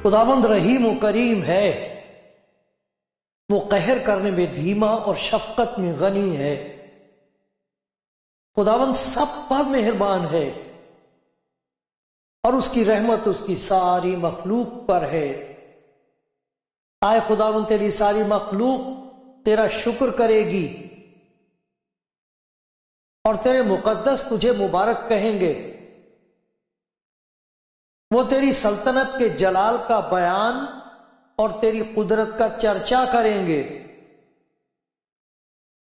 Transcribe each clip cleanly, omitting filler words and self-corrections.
خداوند رحیم و کریم ہے، وہ قہر کرنے میں دھیما اور شفقت میں غنی ہے۔ خداوند سب پر مہربان ہے اور اس کی رحمت اس کی ساری مخلوق پر ہے۔ آئے خداوند تیری ساری مخلوق تیرا شکر کرے گی اور تیرے مقدس تجھے مبارک کہیں گے۔ وہ تیری سلطنت کے جلال کا بیان اور تیری قدرت کا چرچا کریں گے،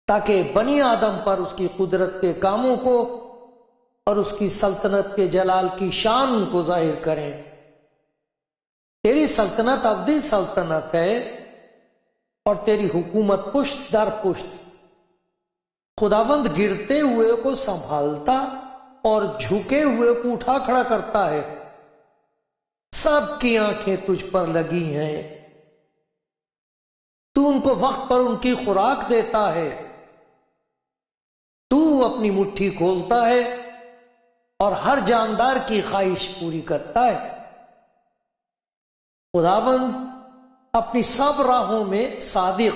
تاکہ بنی آدم پر اس کی قدرت کے کاموں کو اور اس کی سلطنت کے جلال کی شان کو ظاہر کریں۔ تیری سلطنت ابدی سلطنت ہے اور تیری حکومت پشت در پشت۔ خداوند گرتے ہوئے کو سنبھالتا اور جھکے ہوئے کو اٹھا کھڑا کرتا ہے۔ سب کی آنکھیں تجھ پر لگی ہیں، تو ان کو وقت پر ان کی خوراک دیتا ہے۔ تو اپنی مٹھی کھولتا ہے اور ہر جاندار کی خواہش پوری کرتا ہے۔ خداوند اپنی سب راہوں میں صادق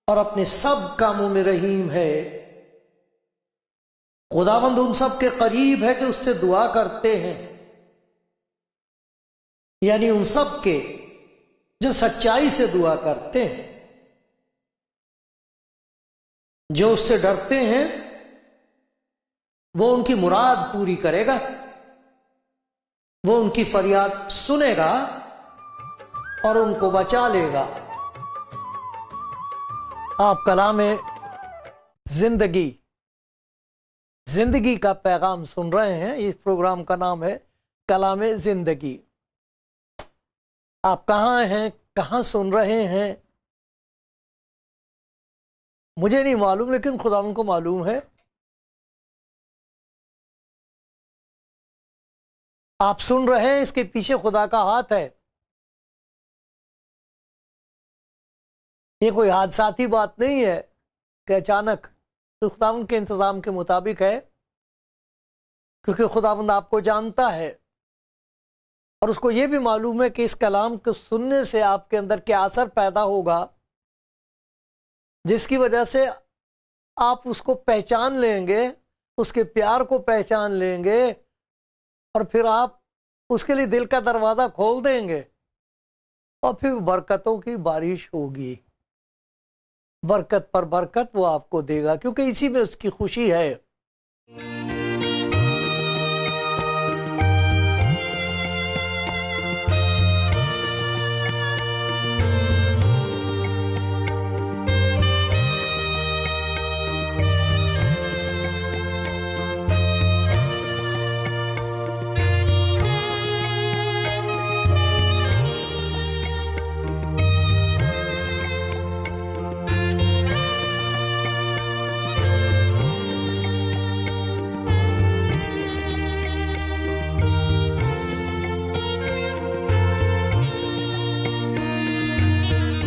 اور اپنے سب کاموں میں رحیم ہے۔ خداوند ان سب کے قریب ہے کہ اس سے دعا کرتے ہیں، یعنی ان سب کے جو سچائی سے دعا کرتے ہیں۔ جو اس سے ڈرتے ہیں وہ ان کی مراد پوری کرے گا، وہ ان کی فریاد سنے گا اور ان کو بچا لے گا۔ آپ کلام زندگی کا پیغام سن رہے ہیں۔ اس پروگرام کا نام ہے کلام زندگی۔ آپ کہاں ہیں، کہاں سن رہے ہیں مجھے نہیں معلوم، لیکن خداوند کو معلوم ہے۔ آپ سن رہے ہیں، اس کے پیچھے خدا کا ہاتھ ہے۔ یہ کوئی حادثاتی بات نہیں ہے کہ اچانک، تو خداوند کے انتظام کے مطابق ہے، کیونکہ خداوند آپ کو جانتا ہے اور اس کو یہ بھی معلوم ہے کہ اس کلام کو سننے سے آپ کے اندر کیا اثر پیدا ہوگا، جس کی وجہ سے آپ اس کو پہچان لیں گے، اس کے پیار کو پہچان لیں گے، اور پھر آپ اس کے لیے دل کا دروازہ کھول دیں گے، اور پھر برکتوں کی بارش ہوگی۔ برکت پر برکت وہ آپ کو دے گا، کیونکہ اسی میں اس کی خوشی ہے۔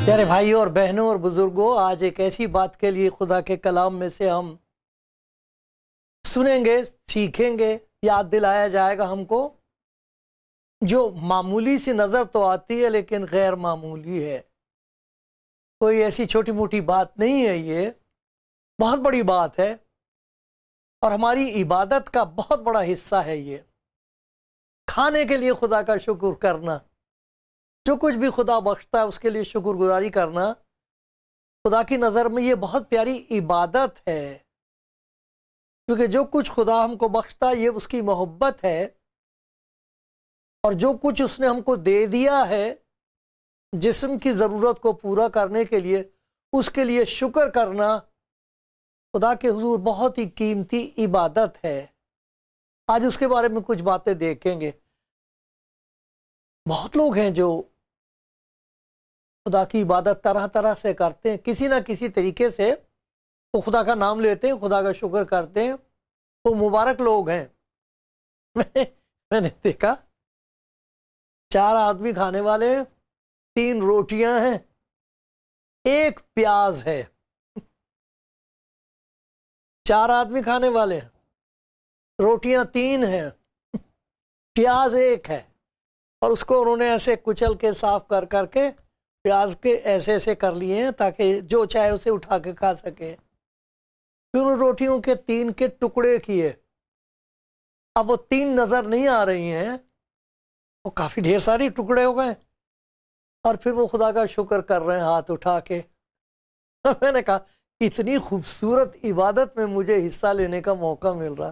پیارے بھائیوں اور بہنوں اور بزرگوں، آج ایک ایسی بات کے لیے خدا کے کلام میں سے ہم سنیں گے، سیکھیں گے، یاد دلایا جائے گا ہم کو، جو معمولی سی نظر تو آتی ہے لیکن غیر معمولی ہے۔ کوئی ایسی چھوٹی موٹی بات نہیں ہے، یہ بہت بڑی بات ہے اور ہماری عبادت کا بہت بڑا حصہ ہے۔ یہ کھانے کے لیے خدا کا شکر کرنا، جو کچھ بھی خدا بخشتا ہے اس کے لیے شکر گزاری کرنا، خدا کی نظر میں یہ بہت پیاری عبادت ہے، کیونکہ جو کچھ خدا ہم کو بخشتا ہے یہ اس کی محبت ہے، اور جو کچھ اس نے ہم کو دے دیا ہے جسم کی ضرورت کو پورا کرنے کے لیے، اس کے لیے شکر کرنا خدا کے حضور بہت ہی قیمتی عبادت ہے۔ آج اس کے بارے میں کچھ باتیں دیکھیں گے۔ بہت لوگ ہیں جو خدا کی عبادت طرح طرح سے کرتے ہیں، کسی نہ کسی طریقے سے وہ خدا کا نام لیتے ہیں، خدا کا شکر کرتے ہیں، وہ مبارک لوگ ہیں۔ میں نے دیکھا 4 آدمی کھانے والے ہیں، 3 روٹیاں ہیں، 1 پیاز ہے۔ 4 آدمی کھانے والے ہیں، روٹیاں 3 ہیں، پیاز 1 ہے، اور اس کو انہوں نے ایسے کچل کے صاف کر کر کے پیاز کے ایسے ایسے کر لیے ہیں تاکہ جو چاہے اسے اٹھا کے کھا سکے۔ پھر ان روٹیوں کے 3 کے ٹکڑے کیے، اب وہ 3 نظر نہیں آ رہی ہیں، وہ کافی ڈھیر ساری ٹکڑے ہو گئے، اور پھر وہ خدا کا شکر کر رہے ہیں ہاتھ اٹھا کے۔ میں نے کہا اتنی خوبصورت عبادت میں مجھے حصہ لینے کا موقع مل رہا،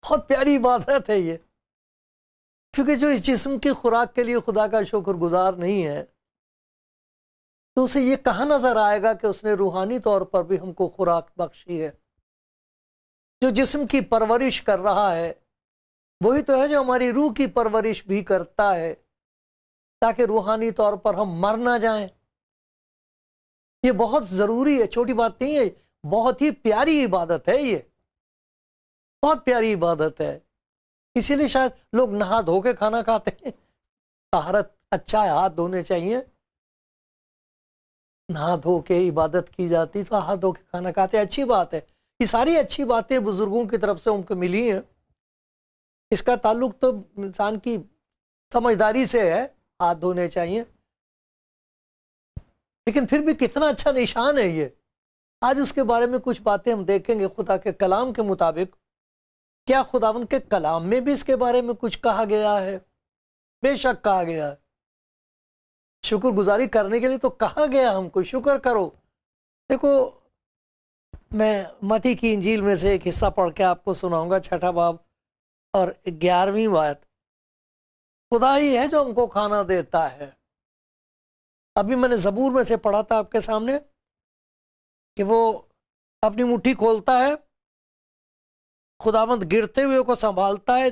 بہت پیاری عبادت ہے یہ، کیونکہ جو اس جسم کی خوراک کے لیے خدا کا شکر گزار نہیں ہے تو اسے یہ کہاں نظر آئے گا کہ اس نے روحانی طور پر بھی ہم کو خوراک بخشی ہے۔ جو جسم کی پرورش کر رہا ہے وہی تو ہے جو ہماری روح کی پرورش بھی کرتا ہے، تاکہ روحانی طور پر ہم مر نہ جائیں۔ یہ بہت ضروری ہے، چھوٹی بات نہیں ہے، بہت ہی پیاری عبادت ہے، یہ بہت پیاری عبادت ہے۔ اسی لیے شاید لوگ نہا دھو کے کھانا کھاتے ہیں، طہارت اچھا ہے، ہاتھ دھونے چاہیے، نہا دھو کے عبادت کی جاتی تو ہاتھ دھو کے کھانا کھاتے، اچھی بات ہے۔ یہ ساری اچھی باتیں بزرگوں کی طرف سے ان کو ملی ہیں، اس کا تعلق تو انسان کی سمجھداری سے ہے، ہاتھ دھونے چاہیے، لیکن پھر بھی کتنا اچھا نشان ہے یہ۔ آج اس کے بارے میں کچھ باتیں ہم دیکھیں گے خدا کے کلام کے مطابق۔ کیا خداوند کے کلام میں بھی اس کے بارے میں کچھ کہا گیا ہے؟ بے شک کہا گیا ہے، شکر گزاری کرنے کے لیے تو کہا گیا ہم کو شکر کرو۔ دیکھو میں متی کی انجیل میں سے ایک حصہ پڑھ کے آپ کو سناؤں گا، 6 باب اور 11ویں آیت۔ خدا ہی ہے جو ہم کو کھانا دیتا ہے۔ ابھی میں نے زبور میں سے پڑھا تھا آپ کے سامنے کہ وہ اپنی مٹھی کھولتا ہے، خداوند گرتے ہوئے کو سنبھالتا ہے،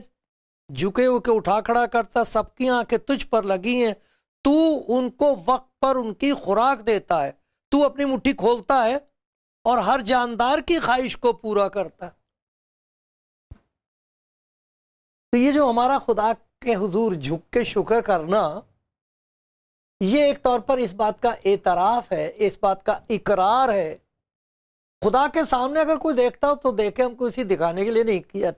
جھکے ہوئے کو اٹھا کھڑا کرتا، سب کی آنکھیں تجھ پر لگی ہیں، تو ان کو وقت پر ان کی خوراک دیتا ہے، تو اپنی مٹھی کھولتا ہے اور ہر جاندار کی خواہش کو پورا کرتا ہے۔ تو یہ جو ہمارا خدا کے حضور جھک کے شکر کرنا، یہ ایک طور پر اس بات کا اعتراف ہے، اس بات کا اقرار ہے۔ خدا کے سامنے اگر کوئی دیکھتا ہو تو دیکھے، ہم کو اسی دکھانے کے لیے نہیں کیا،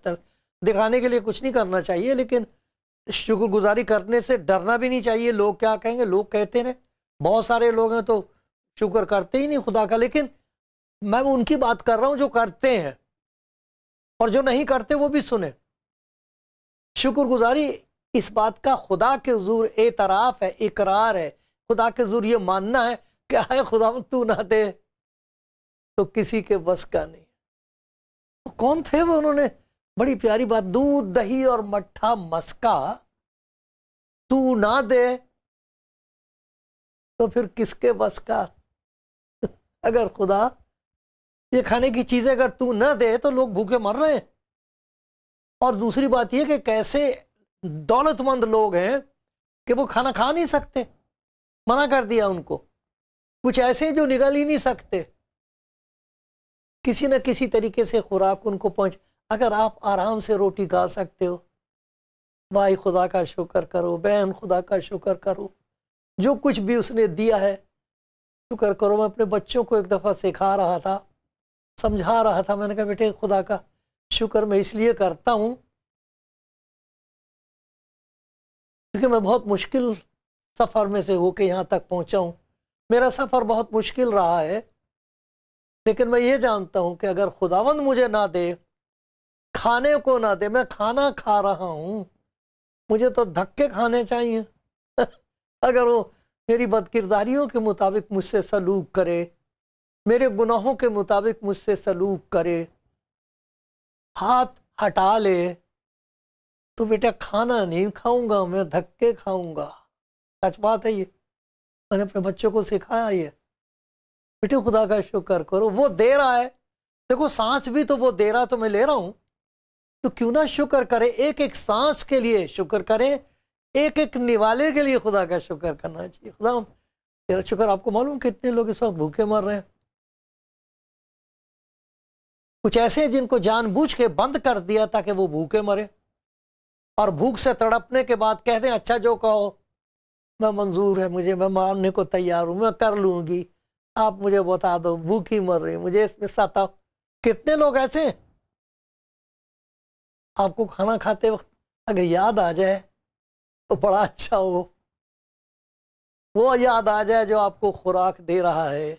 دکھانے کے لیے کچھ نہیں کرنا چاہیے، لیکن شکر گزاری کرنے سے ڈرنا بھی نہیں چاہیے۔ لوگ کیا کہیں گے، لوگ کہتے ہیں، بہت سارے لوگ ہیں تو شکر کرتے ہی نہیں خدا کا، لیکن میں ان کی بات کر رہا ہوں جو کرتے ہیں، اور جو نہیں کرتے وہ بھی سنیں۔ شکر گزاری اس بات کا خدا کے حضور اعتراف ہے، اقرار ہے، خدا کے حضور یہ ماننا ہے کہ اے خدا تو نہ دے تو کسی کے بس کا نہیں۔ تو کون تھے وہ؟ انہوں نے بڑی پیاری بات، دودھ دہی اور مٹھا مسکا تو نہ دے تو پھر کس کے بس کا؟ اگر خدا یہ کھانے کی چیزیں اگر تو نہ دے تو لوگ بھوکے مر رہے ہیں۔ اور دوسری بات یہ کہ کیسے دولت مند لوگ ہیں کہ وہ کھانا کھا نہیں سکتے، منع کر دیا ان کو، کچھ ایسے جو نگل ہی نہیں سکتے، کسی نہ کسی طریقے سے خوراک ان کو پہنچ۔ اگر آپ آرام سے روٹی کھا سکتے ہو، بھائی خدا کا شکر کرو، بہن خدا کا شکر کرو، جو کچھ بھی اس نے دیا ہے شکر کرو۔ میں اپنے بچوں کو ایک دفعہ سکھا رہا تھا، سمجھا رہا تھا، میں نے کہا بیٹے خدا کا شکر میں اس لیے کرتا ہوں کیونکہ میں بہت مشکل سفر میں سے ہو کے یہاں تک پہنچا ہوں، میرا سفر بہت مشکل رہا ہے، لیکن میں یہ جانتا ہوں کہ اگر خداوند مجھے نہ دے، کھانے کو نہ دے، میں کھانا کھا رہا ہوں، مجھے تو دھکے کھانے چاہیے۔ اگر وہ میری بدکرداریوں کے مطابق مجھ سے سلوک کرے، میرے گناہوں کے مطابق مجھ سے سلوک کرے، ہاتھ ہٹا لے، تو بیٹا کھانا نہیں کھاؤں گا، میں دھکے کھاؤں گا۔ سچ بات ہے یہ، میں نے اپنے بچوں کو سکھایا یہ، بیٹے خدا کا شکر کرو، وہ دے رہا ہے، دیکھو سانس بھی تو وہ دے رہا تو میں لے رہا ہوں، تو کیوں نہ شکر کرے، ایک ایک سانس کے لیے شکر کریں، ایک ایک نوالے کے لیے خدا کا شکر کرنا چاہیے. خدا تیرا شکر. آپ کو معلوم کتنے لوگ اس وقت بھوکے مر رہے ہیں؟ کچھ ایسے جن کو جان بوجھ کے بند کر دیا تاکہ وہ بھوکے مرے، اور بھوک سے تڑپنے کے بعد کہہ دیں اچھا جو کہو میں منظور ہے مجھے، میں ماننے کو تیار ہوں، میں کر لوں گی، آپ مجھے بتا دو، بھوکی مر رہی مجھے اس میں ستاؤ. کتنے لوگ ایسے ہیں؟ آپ کو کھانا کھاتے وقت اگر یاد آ جائے تو بڑا اچھا ہو، وہ یاد آ جائے جو آپ کو خوراک دے رہا ہے،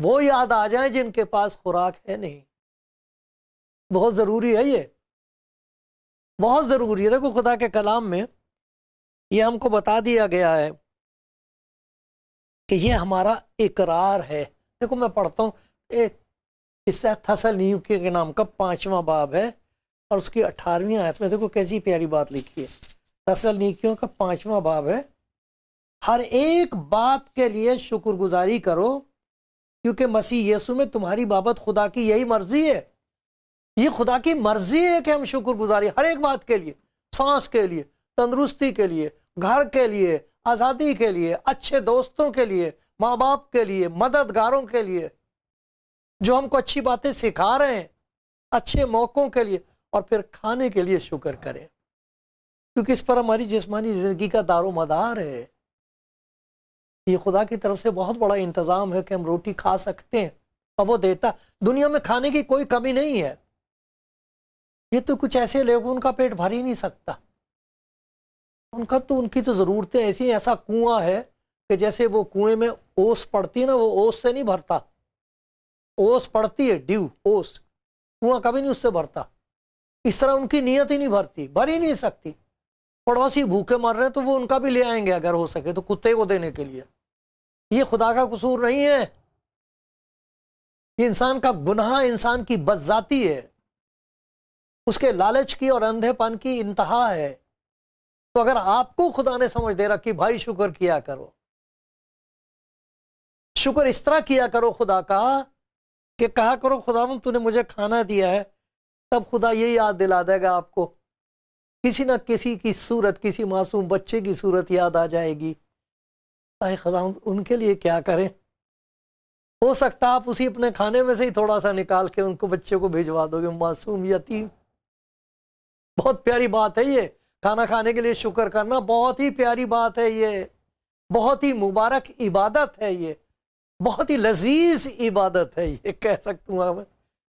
وہ یاد آ جائیں جن کے پاس خوراک ہے نہیں. بہت ضروری ہے، یہ بہت ضروری ہے. دیکھو خدا کے کلام میں یہ ہم کو بتا دیا گیا ہے کہ یہ ہمارا اقرار ہے. دیکھو میں پڑھتا ہوں حصہ تھسلونیکیوں کے نام کا 5واں باب ہے اور اس کی 18ویں آیت میں دیکھو کیسی پیاری بات لکھی ہے. تھسلونیکیوں کا 5واں باب ہے، ہر ایک بات کے لیے شکر گزاری کرو کیونکہ مسیح یسوع میں تمہاری بابت خدا کی یہی مرضی ہے. یہ خدا کی مرضی ہے کہ ہم شکر گزاری ہر ایک بات کے لیے، سانس کے لیے، تندرستی کے لیے، گھر کے لیے، آزادی کے لیے، اچھے دوستوں کے لیے، ماں باپ کے لیے، مددگاروں کے لیے جو ہم کو اچھی باتیں سکھا رہے ہیں، اچھے موقعوں کے لیے، اور پھر کھانے کے لیے شکر کریں کیونکہ اس پر ہماری جسمانی زندگی کا دار و مدار ہے. یہ خدا کی طرف سے بہت بڑا انتظام ہے کہ ہم روٹی کھا سکتے ہیں اور وہ دیتا. دنیا میں کھانے کی کوئی کمی نہیں ہے. یہ تو کچھ ایسے لوگ ان کا پیٹ بھر ہی نہیں سکتا، ان کی تو ضرورتیں ایسی، ایسا کنواں ہے کہ جیسے وہ کنویں میں اوس پڑتی ہے نا، وہ اوس سے نہیں بھرتا. اوس پڑتی ہے، ڈیو اوس، کنواں کبھی نہیں اس سے بھرتا. اس طرح ان کی نیت ہی نہیں بھرتی، بھر ہی نہیں سکتی. پڑوسی بھوکے مر رہے ہیں تو وہ ان کا بھی لے آئیں گے اگر ہو سکے تو کتے کو دینے کے لیے. یہ خدا کا قصور نہیں ہے، یہ انسان کا گناہ، انسان کی بدذاتی ہے، اس کے لالچ کی اور اندھے پن کی انتہا ہے. تو اگر آپ کو خدا نے سمجھ دے رہا کہ بھائی شکر کیا کرو، شکر اس طرح کیا کرو خدا کا کہ کہا کرو خدا تو نے مجھے کھانا دیا ہے، تب خدا یہ یاد دلا دے گا آپ کو، کسی نہ کسی کی صورت، کسی معصوم بچے کی صورت یاد آ جائے گی. اے خدا ان کے لیے کیا کریں. ہو سکتا آپ اسی اپنے کھانے میں سے ہی تھوڑا سا نکال کے ان کو بچے کو بھیجوا دو گے، معصوم یتیم. بہت پیاری بات ہے یہ، کھانا کھانے کے لیے شکر کرنا بہت ہی پیاری بات ہے. یہ بہت ہی مبارک عبادت ہے، یہ بہت ہی لذیذ عبادت ہے. یہ کہہ سکتا ہوں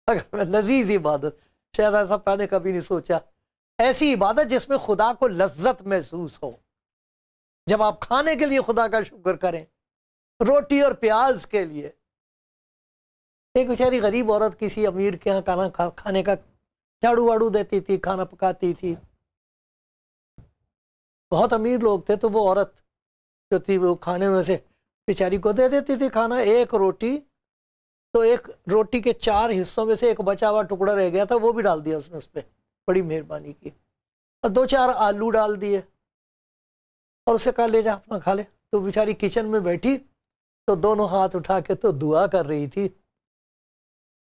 اگر میں لذیذ عبادت، شاید ایسا میں نے کبھی نہیں سوچا. ایسی عبادت جس میں خدا کو لذت محسوس ہو. جب آپ کھانے کے لیے خدا کا شکر کریں، روٹی اور پیاز کے لیے. ایک بیچاری غریب عورت کسی امیر کے یہاں کھانا کھانے کا جھاڑو واڑو دیتی تھی، کھانا پکاتی تھی. بہت امیر لوگ تھے تو وہ عورت جو تھی وہ کھانے میں سے بیچاری کو دے دیتی تھی کھانا. ایک روٹی تو ایک روٹی کے 4 حصوں میں سے ایک بچا ہوا ٹکڑا رہ گیا تھا، وہ بھی ڈال دیا اس نے اس پہ، بڑی مہربانی کی. اور 2-4 آلو ڈال دیے اور اسے کہا لے جا اپنا کھا لے. تو بیچاری کچن میں بیٹھی تو دونوں ہاتھ اٹھا کے تو دعا کر رہی تھی.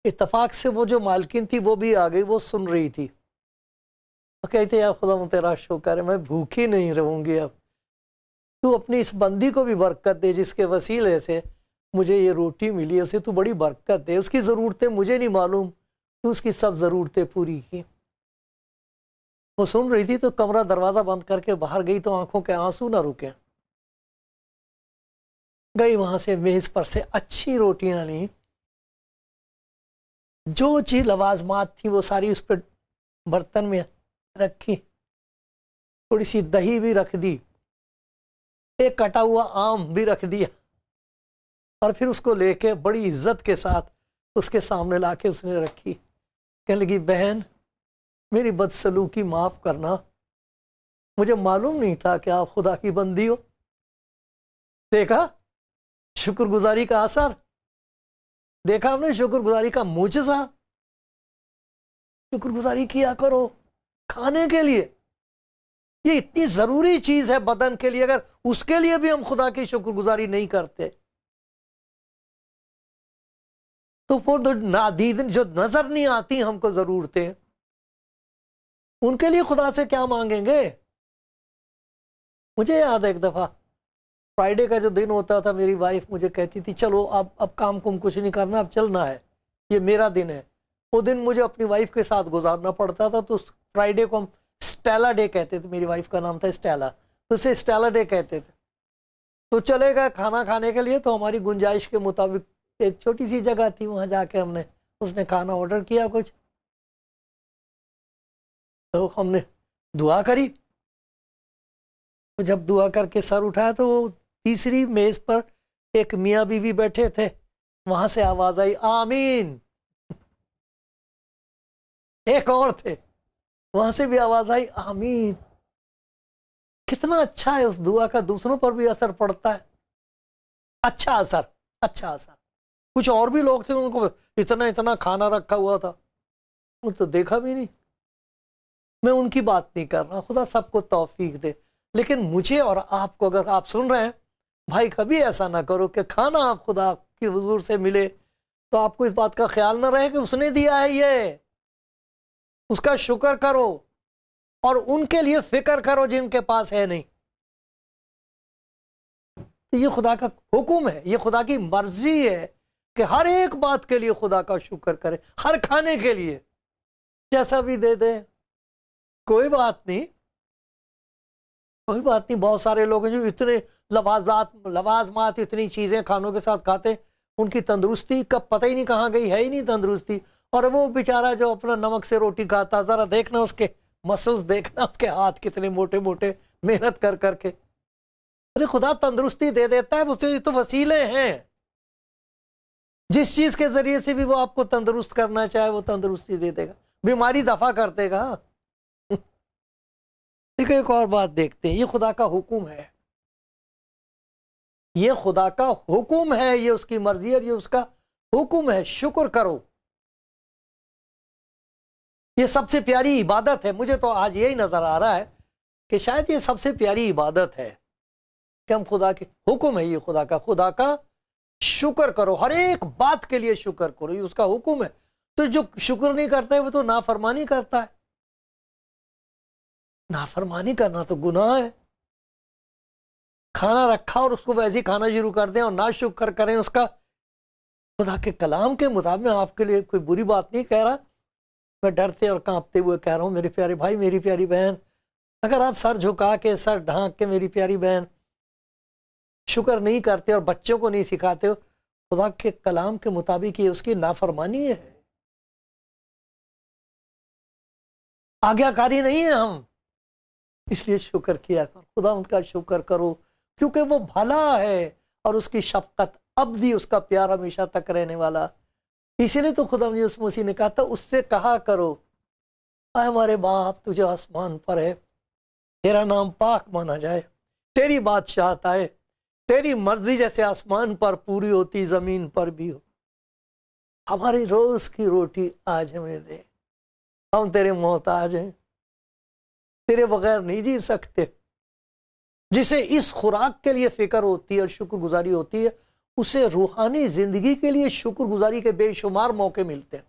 اتفاق سے وہ جو مالکن تھی وہ بھی آ گئی، وہ سن رہی تھی. وہ کہتے یا خدا تیرا شکر ہے میں بھوکی نہیں رہوں گی، اب تو اپنی اس بندی کو بھی برکت دے جس کے وسیلے سے مجھے یہ روٹی ملی ہے، اسے تو بڑی برکت دے. اس کی ضرورتیں مجھے نہیں معلوم، تو اس کی سب ضرورتیں پوری کی. وہ سن رہی تھی تو کمرہ دروازہ بند کر کے باہر گئی تو آنکھوں کے آنسو نہ رکے. گئی وہاں سے میز پر سے اچھی روٹیاں لیں، جو چیز لوازمات تھی وہ ساری اس پہ برتن میں رکھی، تھوڑی سی دہی بھی رکھ دی، ایک کٹا ہوا آم بھی رکھ دیا، اور پھر اس کو لے کے بڑی عزت کے ساتھ اس کے سامنے لا کے اس نے رکھی. کہنے لگی بہن میری بدسلوکی معاف کرنا، مجھے معلوم نہیں تھا کہ آپ خدا کی بندی ہو. دیکھا شکر گزاری کا اثر، دیکھا آپ نے شکر گزاری کا معجزہ. شکر گزاری کیا کرو کھانے کے لیے، یہ اتنی ضروری چیز ہے بدن کے لیے. اگر اس کے لیے بھی ہم خدا کی شکر گزاری نہیں کرتے تو وہ نادید جو نظر نہیں آتی ہم کو ضرورتیں، ان کے لیے خدا سے کیا مانگیں گے. مجھے یاد ہے ایک دفعہ فرائیڈے کا جو دن ہوتا تھا، میری وائف مجھے کہتی تھی چلو اب کام کم کچھ نہیں کرنا، اب چلنا ہے، یہ میرا دن ہے۔ وہ دن مجھے اپنی وائف کے ساتھ گزارنا پڑتا تھا، تو فرائیڈے کو ہم اسٹیلا ڈے کہتے تھے، میری وائف کا نام تھا اسٹیلا، تو اسے اسٹیلا ڈے کہتے تھے۔ تو چلے گئے کھانا کھانے کے لیے، تو ہماری گنجائش کے مطابق ایک چھوٹی سی جگہ تھی، وہاں جا کے اس نے کھانا آرڈر کیا کچھ، تو ہم نے دعا کری۔ جب دعا کر کے سر اٹھایا تو وہ تیسری میز پر ایک میاں بیوی بیٹھے تھے، وہاں سے آواز آئی آمین۔ ایک اور تھے، وہاں سے بھی آواز آئی آمین۔ کتنا اچھا ہے، اس دعا کا دوسروں پر بھی اثر پڑتا ہے، اچھا اثر، اچھا اثر۔ کچھ اور بھی لوگ تھے، ان کو اتنا کھانا رکھا ہوا تھا، وہ تو دیکھا بھی نہیں۔ میں ان کی بات نہیں کر رہا، خدا سب کو توفیق دے، لیکن مجھے اور آپ کو، اگر آپ سن رہے ہیں بھائی، کبھی ایسا نہ کرو کہ کھانا آپ خدا کی حضور سے ملے تو آپ کو اس بات کا خیال نہ رہے کہ اس نے دیا ہے، یہ اس کا شکر کرو اور ان کے لیے فکر کرو جن کے پاس ہے نہیں۔ یہ خدا کا حکم ہے، یہ خدا کی مرضی ہے کہ ہر ایک بات کے لیے خدا کا شکر کرے، ہر کھانے کے لیے جیسا بھی دے دے، کوئی بات نہیں، کوئی بات نہیں۔ بہت سارے لوگ ہیں جو اتنے لوازمات، اتنی چیزیں کھانوں کے ساتھ کھاتے، ان کی تندرستی کا پتہ ہی نہیں کہاں گئی، ہے ہی نہیں تندرستی۔ اور وہ بیچارہ جو اپنا نمک سے روٹی کھاتا، ذرا دیکھنا اس کے مسلز، دیکھنا اس کے ہاتھ کتنے موٹے موٹے، محنت کر کر کے۔ ارے خدا تندرستی دے دیتا ہے، اسے تو وسیلے ہیں، جس چیز کے ذریعے سے بھی وہ آپ کو تندرست کرنا چاہے وہ تندرستی دے دے گا، بیماری دفع کر دے گا۔ ایک اور بات دیکھتے ہیں، یہ خدا کا حکم ہے، یہ خدا کا حکم ہے، یہ اس کی مرضی اور یہ اس کا حکم ہے، شکر کرو۔ یہ سب سے پیاری عبادت ہے، مجھے تو آج یہی نظر آ رہا ہے کہ شاید یہ سب سے پیاری عبادت ہے کہ ہم خدا کے حکم ہے، یہ خدا کا شکر کرو، ہر ایک بات کے لیے شکر کرو، یہ اس کا حکم ہے۔ تو جو شکر نہیں کرتا ہے وہ تو نافرمانی کرتا ہے، نافرمانی کرنا تو گناہ ہے۔ کھانا رکھا اور اس کو ویسے ہی کھانا شروع کر دیں اور نہ شکر کریں اس کا، خدا کے کلام کے مطابق میں آپ کے لیے کوئی بری بات نہیں کہہ رہا، میں ڈرتے اور کانپتے ہوئے کہہ رہا ہوں میرے پیارے بھائی، میری پیاری بہن، اگر آپ سر جھکا کے، سر ڈھانک کے، میری پیاری بہن، شکر نہیں کرتے اور بچوں کو نہیں سکھاتے ہو، خدا کے کلام کے مطابق یہ اس کی نافرمانی ہے، آگیا کاری نہیں ہے ہم۔ اس لیے شکر کیا کرو، خدا ان کا شکر کرو، کیونکہ وہ بھلا ہے اور اس کی شفقت ابدی، اس کا پیار ہمیشہ تک رہنے والا۔ اسی لیے تو خدا مجھے اس مسیح نے کہا تھا، اس سے کہا کرو اے ہمارے باپ تجھے آسمان پر ہے، تیرا نام پاک مانا جائے، تیری بادشاہت آئے، تیری مرضی جیسے آسمان پر پوری ہوتی زمین پر بھی ہو، ہماری روز کی روٹی آج ہمیں دے، ہم تیرے محتاج ہیں، تیرے بغیر نہیں جی سکتے۔ جسے اس خوراک کے لیے فکر ہوتی ہے اور شکر گزاری ہوتی ہے، اسے روحانی زندگی کے لیے شکر گزاری کے بے شمار موقع ملتے ہیں،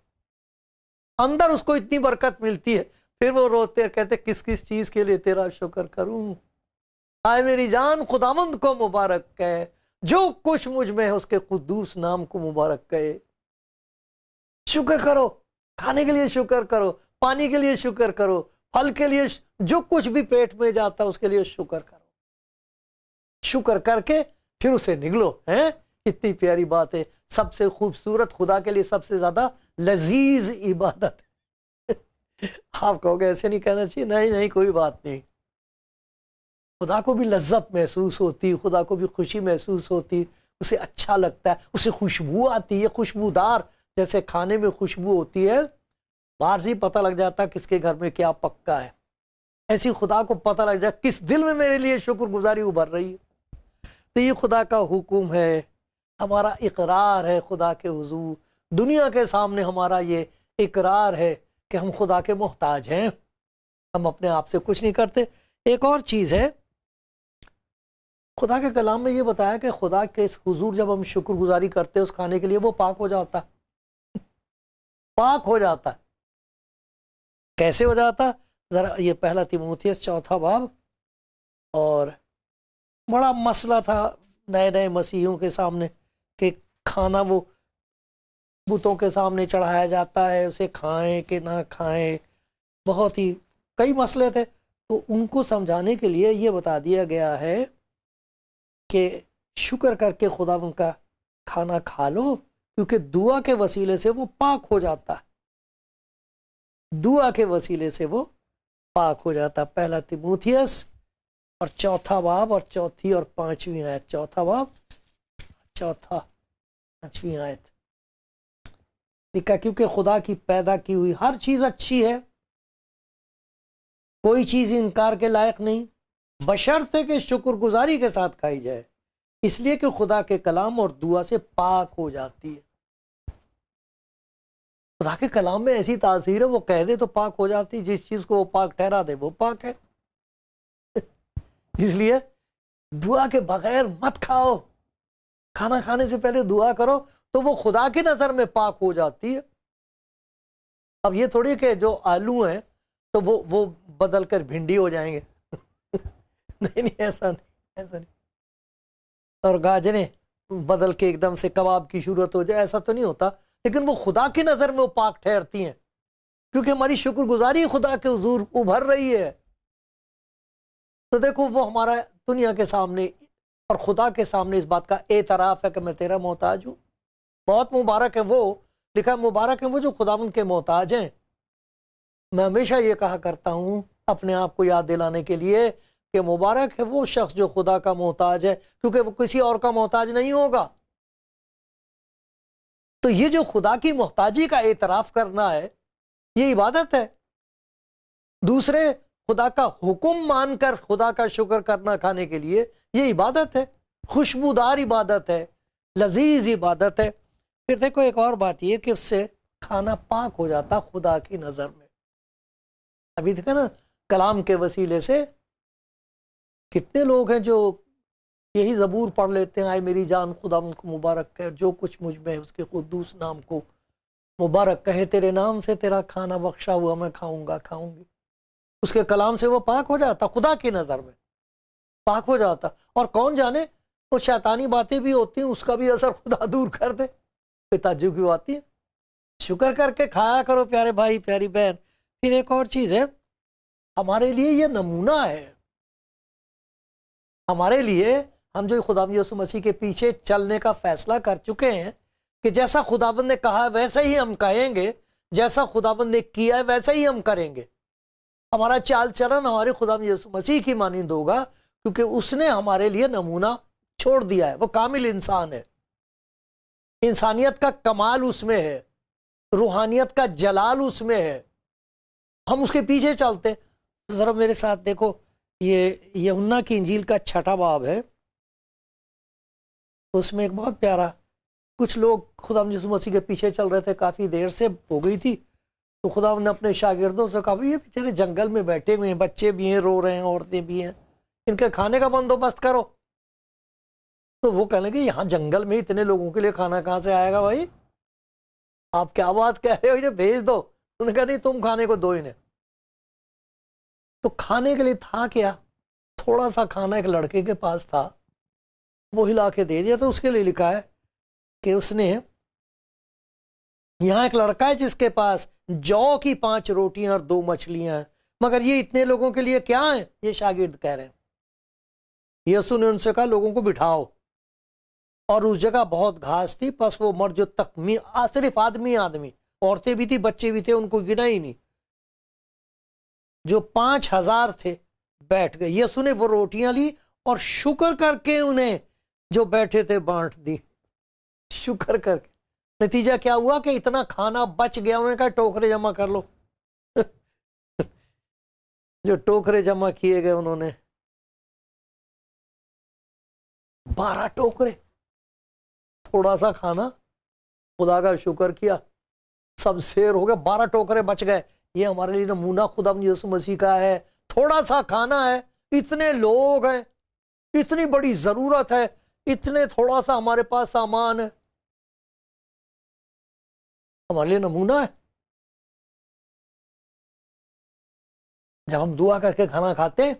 اندر اس کو اتنی برکت ملتی ہے، پھر وہ روتے ہیں، کہتے کس کس چیز کے لیے تیرا شکر کروں، آئے میری جان خداوند کو مبارک کہے، جو کچھ مجھ میں ہے اس کے قدوس نام کو مبارک کہے۔ شکر کرو، کھانے کے لیے شکر کرو، پانی کے لیے شکر کرو، پھل کے لیے، جو کچھ بھی پیٹ میں جاتا ہے اس کے لیے شکر کرو، شکر کر کے پھر اسے نگلو۔ ہیں اتنی پیاری بات ہے، سب سے خوبصورت، خدا کے لیے سب سے زیادہ لذیذ عبادت۔ آپ کہو گے ایسے نہیں کہنا چاہیے، نہیں نہیں، کوئی بات نہیں، خدا کو بھی لذت محسوس ہوتی، خدا کو بھی خوشی محسوس ہوتی، اسے اچھا لگتا ہے، اسے خوشبو آتی ہے، خوشبودار، جیسے کھانے میں خوشبو ہوتی ہے، باہر سے پتہ لگ جاتا کس کے گھر میں کیا پکا ہے، ایسی خدا کو پتہ لگ جائے کس دل میں میرے لیے شکر گزاری ابھر رہی ہے۔ تو یہ خدا کا حکم ہے، ہمارا اقرار ہے خدا کے حضور، دنیا کے سامنے ہمارا یہ اقرار ہے کہ ہم خدا کے محتاج ہیں، ہم اپنے آپ سے کچھ نہیں کرتے۔ ایک اور چیز ہے، خدا کے کلام میں یہ بتایا کہ خدا کے حضور جب ہم شکر گزاری کرتے ہیں اس کھانے کے لیے، وہ پاک ہو جاتا، پاک ہو جاتا۔ کیسے ہو جاتا؟ ذرا یہ پہلا تیموتھیوس 4 باب اور بڑا مسئلہ تھا نئے نئے مسیحیوں کے سامنے کہ کھانا وہ بتوں کے سامنے چڑھایا جاتا ہے، اسے کھائیں کہ نہ کھائیں، بہت ہی کئی مسئلے تھے. تو ان کو سمجھانے کے لیے یہ بتا دیا گیا ہے کہ شکر کر کے خدا ان کا کھانا کھا لو، کیونکہ دعا کے وسیلے سے وہ پاک ہو جاتا ہے، دعا کے وسیلے سے وہ پاک ہو جاتا. پہلا تیموتھیوس اور چوتھا باب اور چوتھی اور پانچویں آیت، چوتھا باب چوتھا پانچویں آیت لکھا، کیونکہ خدا کی پیدا کی ہوئی ہر چیز اچھی ہے، کوئی چیز انکار کے لائق نہیں، بشرطے کہ شکر گزاری کے ساتھ کھائی جائے، اس لیے کہ خدا کے کلام اور دعا سے پاک ہو جاتی ہے. خدا کے کلام میں ایسی تاثیر ہے، وہ کہہ دے تو پاک ہو جاتی، جس چیز کو وہ پاک ٹھہرا دے وہ پاک ہے. اس لیے دعا کے بغیر مت کھاؤ، کھانا کھانے سے پہلے دعا کرو تو وہ خدا کی نظر میں پاک ہو جاتی ہے. اب یہ تھوڑی کہ جو آلو ہیں تو وہ بدل کر بھنڈی ہو جائیں گے. نہیں ایسا نہیں. اور گاجریں بدل کے ایک دم سے کباب کی صورت ہو جائے، ایسا تو نہیں ہوتا. لیکن وہ خدا کی نظر میں وہ پاک ٹھہرتی ہیں، کیونکہ ہماری شکر گزاری خدا کے حضور ابھر رہی ہے. تو دیکھو وہ ہمارا دنیا کے سامنے اور خدا کے سامنے اس بات کا اعتراف ہے کہ میں تیرا محتاج ہوں. بہت مبارک ہے وہ، لکھا مبارک ہے وہ جو خداوند کے محتاج ہیں. میں ہمیشہ یہ کہا کرتا ہوں اپنے آپ کو یاد دلانے کے لیے کہ مبارک ہے وہ شخص جو خدا کا محتاج ہے، کیونکہ وہ کسی اور کا محتاج نہیں ہوگا. تو یہ جو خدا کی محتاجی کا اعتراف کرنا ہے، یہ عبادت ہے. دوسرے خدا کا حکم مان کر خدا کا شکر کرنا کھانے کے لیے، یہ عبادت ہے، خوشبودار عبادت ہے، لذیذ عبادت ہے. پھر دیکھو ایک اور بات یہ کہ اس سے کھانا پاک ہو جاتا خدا کی نظر میں. ابھی دیکھا نا کلام کے وسیلے سے کتنے لوگ ہیں جو یہی زبور پڑھ لیتے ہیں، آئے میری جان خدا ان کو مبارک کہے، جو کچھ مجھ میں ہے اس کے قدوس نام کو مبارک کہے، تیرے نام سے تیرا کھانا بخشا ہوا میں کھاؤں گا کھاؤں گی. اس کے کلام سے وہ پاک ہو جاتا، خدا کی نظر میں پاک ہو جاتا. اور کون جانے وہ شیطانی باتیں بھی ہوتی ہیں، اس کا بھی اثر خدا دور کر دے. تعجب کی آتی ہے. شکر کر کے کھایا کرو پیارے بھائی پیاری بہن. پھر ایک اور چیز ہے، ہمارے لیے یہ نمونہ ہے، ہمارے لیے ہم جو خدا یسوع مسیح کے پیچھے چلنے کا فیصلہ کر چکے ہیں کہ جیسا خداوند نے کہا ہے ویسا ہی ہم کہیں گے، جیسا خداوند نے کیا ہے ویسا ہی ہم کریں گے. ہمارا چال چلن ہمارے خدا یسوع مسیح کی مانند ہوگا، کیونکہ اس نے ہمارے لیے نمونہ چھوڑ دیا ہے. وہ کامل انسان ہے، انسانیت کا کمال اس میں ہے، روحانیت کا جلال اس میں ہے. ہم اس کے پیچھے چلتے. ذرا میرے ساتھ دیکھو، یہ یوحنا کی انجیل کا 6واں باب ہے. اس میں ایک بہت پیارا، کچھ لوگ خدا یسوع مسیح کے پیچھے چل رہے تھے، کافی دیر سے ہو گئی تھی. تو خدا نے اپنے شاگردوں سے کہا یہ بیچارے جنگل میں بیٹھے ہوئے ہیں، بچے بھی ہیں رو رہے ہیں، عورتیں بھی ہیں، ان کے کھانے کا بندوبست کرو. تو وہ کہنے لگے یہاں جنگل میں اتنے لوگوں کے لیے کھانا کہاں سے آئے گا بھائی، آپ کیا بات کہہ رہے ہو، انہیں بھیج دو. انہوں نے کہا نہیں تم کھانے کو دو انہیں. تو کھانے کے لیے تھا کیا، تھوڑا سا کھانا ایک لڑکے کے پاس تھا، وہ ہلا کے دے دیا. تو اس کے لیے لکھا ہے کہ اس نے، یہاں ایک لڑکا ہے جس کے پاس جو کی 5 روٹیاں اور 2 مچھلیاں ہیں، مگر یہ اتنے لوگوں کے لیے کیا ہیں، یہ شاگرد کہہ رہے ہیں. یسوع نے ان سے کہا لوگوں کو بٹھاؤ. اور اس جگہ بہت گھاس تھی، پس وہ مرد جو صرف آدمی عورتیں بھی تھی بچے بھی تھے، ان کو گنا ہی نہیں، جو 5000 تھے بیٹھ گئے. یسوع نے وہ روٹیاں لی اور شکر کر کے انہیں جو بیٹھے تھے بانٹ دی. شکر کر کے نتیجہ کیا ہوا کہ اتنا کھانا بچ گیا. انہوں نے کہا ٹوکرے جمع کر لو. جو ٹوکرے جمع کیے گئے انہوں نے 12 ٹوکرے، تھوڑا سا کھانا، خدا کا شکر کیا، سب سیر ہو گیا، 12 ٹوکرے بچ گئے. یہ ہمارے لیے نمونہ خدا یسوع مسیح کا ہے. تھوڑا سا کھانا ہے، اتنے لوگ ہیں، اتنی بڑی ضرورت ہے، اتنے تھوڑا سا ہمارے پاس سامان ہے، ہمارے لیے نمونہ ہے. جب ہم دعا کر کے کھانا کھاتے ہیں،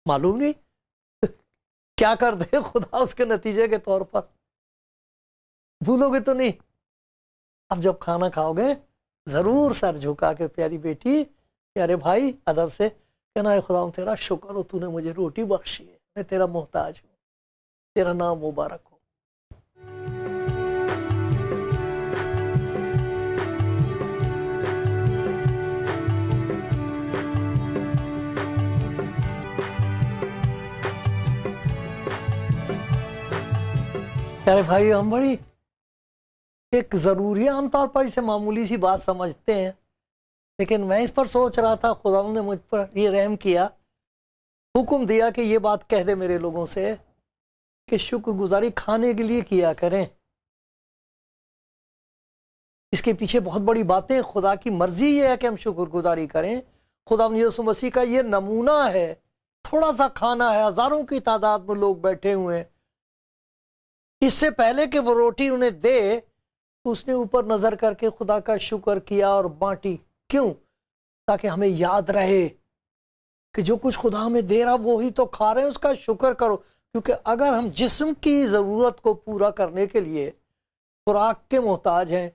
معلوم نہیں کیا کر دے خدا اس کے نتیجے کے طور پر؟ بھولو گے تو نہیں. اب جب کھانا کھاؤ گے ضرور سر جھکا کے پیاری بیٹی پیارے بھائی ادب سے کہنا ہے خدا تیرا شکر ہو تو نے مجھے روٹی بخشی ہے، میں تیرا محتاج ہوں، تیرا نام مبارک ہو. پیارے بھائی ہم بڑی ایک ضروری عام طور پر اسے معمولی سی بات سمجھتے ہیں، لیکن میں اس پر سوچ رہا تھا خدا نے مجھ پر یہ رحم کیا، حکم دیا کہ یہ بات کہہ دے میرے لوگوں سے کہ شکر گزاری کھانے کے لیے کیا کریں. اس کے پیچھے بہت بڑی باتیں، خدا کی مرضی یہ ہے کہ ہم شکر گزاری کریں. خدا یسوع مسیح کا یہ نمونہ ہے، تھوڑا سا کھانا ہے، ہزاروں کی تعداد میں لوگ بیٹھے ہوئے ہیں، اس سے پہلے کہ وہ روٹی انہیں دے اس نے اوپر نظر کر کے خدا کا شکر کیا اور بانٹی. کیوں؟ تاکہ ہمیں یاد رہے کہ جو کچھ خدا ہمیں دے رہا وہی تو کھا رہے ہیں، اس کا شکر کرو. کیونکہ اگر ہم جسم کی ضرورت کو پورا کرنے کے لیے خوراک کے محتاج ہیں،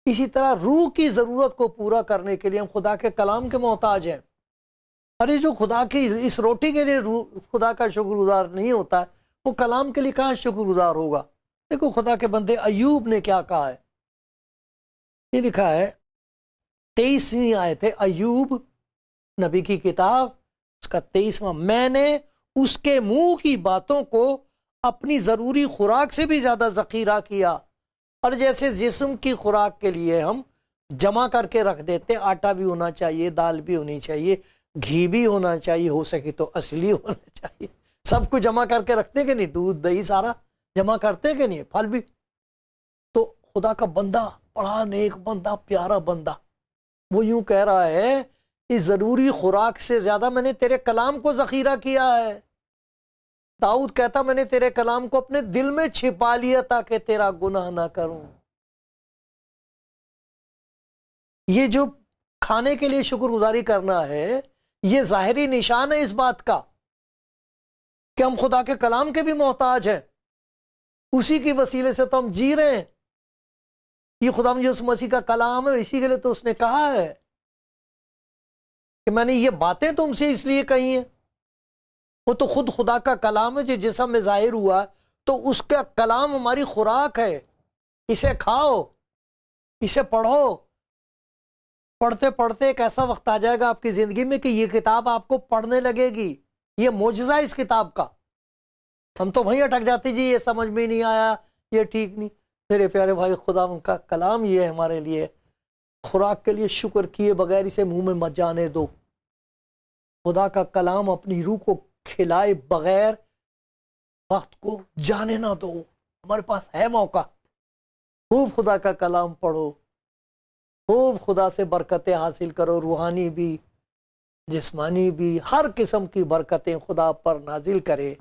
اسی طرح روح کی ضرورت کو پورا کرنے کے لیے ہم خدا کے کلام کے محتاج ہیں. اور یہ جو خدا کی اس روٹی کے لیے خدا کا شکر گزار نہیں ہوتا ہے، وہ کلام کے لیے کہاں شکر گزار ہوگا؟ دیکھو خدا کے بندے ایوب نے کیا کہا ہے، یہ لکھا ہے 23ویں آیت ہے ایوب نبی کی کتاب، اس کا 23واں. میں نے اس کے منہ کی باتوں کو اپنی ضروری خوراک سے بھی زیادہ ذخیرہ کیا. اور جیسے جسم کی خوراک کے لیے ہم جمع کر کے رکھ دیتے، آٹا بھی ہونا چاہیے، دال بھی ہونی چاہیے، گھی بھی ہونا چاہیے، ہو سکے تو اصلی ہونا چاہیے، سب کچھ جمع کر کے رکھتے کہ نہیں، دودھ دہی سارا جمع کرتے کہ نہیں، پھل بھی. تو خدا کا بندہ بڑا نیک بندہ، پیارا بندہ، وہ یوں کہہ رہا ہے اس ضروری خوراک سے زیادہ میں نے تیرے کلام کو ذخیرہ کیا ہے. داؤد کہتا میں نے تیرے کلام کو اپنے دل میں چھپا لیا تاکہ تیرا گناہ نہ کروں. یہ جو کھانے کے لیے شکر گزاری کرنا ہے، یہ ظاہری نشان ہے اس بات کا کہ ہم خدا کے کلام کے بھی محتاج ہیں، اسی کی وسیلے سے تو ہم جی رہے ہیں. یہ خدا یسوع مسیح کا کلام ہے، اسی کے لیے تو اس نے کہا ہے کہ میں نے یہ باتیں تم سے اس لیے کہی ہیں. وہ تو خود خدا کا کلام ہے جو جسم میں ظاہر ہوا، تو اس کا کلام ہماری خوراک ہے. اسے کھاؤ، اسے پڑھو. پڑھتے پڑھتے ایک ایسا وقت آ جائے گا آپ کی زندگی میں کہ یہ کتاب آپ کو پڑھنے لگے گی. یہ معجزہ ہے اس کتاب کا. ہم تو وہیں اٹک جاتے جی یہ سمجھ میں نہیں آیا، یہ ٹھیک نہیں. میرے پیارے بھائی خدا ان کا کلام یہ ہے ہمارے لیے خوراک کے لیے، شکر کیے بغیر اسے منہ میں مت جانے دو. خدا کا کلام اپنی روح کو کھلائے بغیر وقت کو جانے نہ دو. ہمارے پاس ہے موقع. خوب خدا کا کلام پڑھو، خوب خدا سے برکتیں حاصل کرو، روحانی بھی جسمانی بھی، ہر قسم کی برکتیں خدا پر نازل کرے.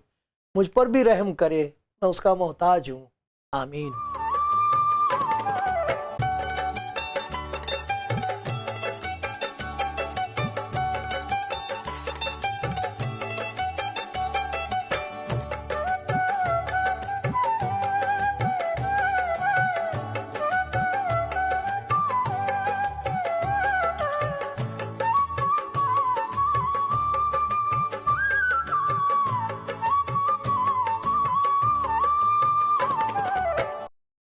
مجھ پر بھی رحم کرے، میں اس کا محتاج ہوں. آمین.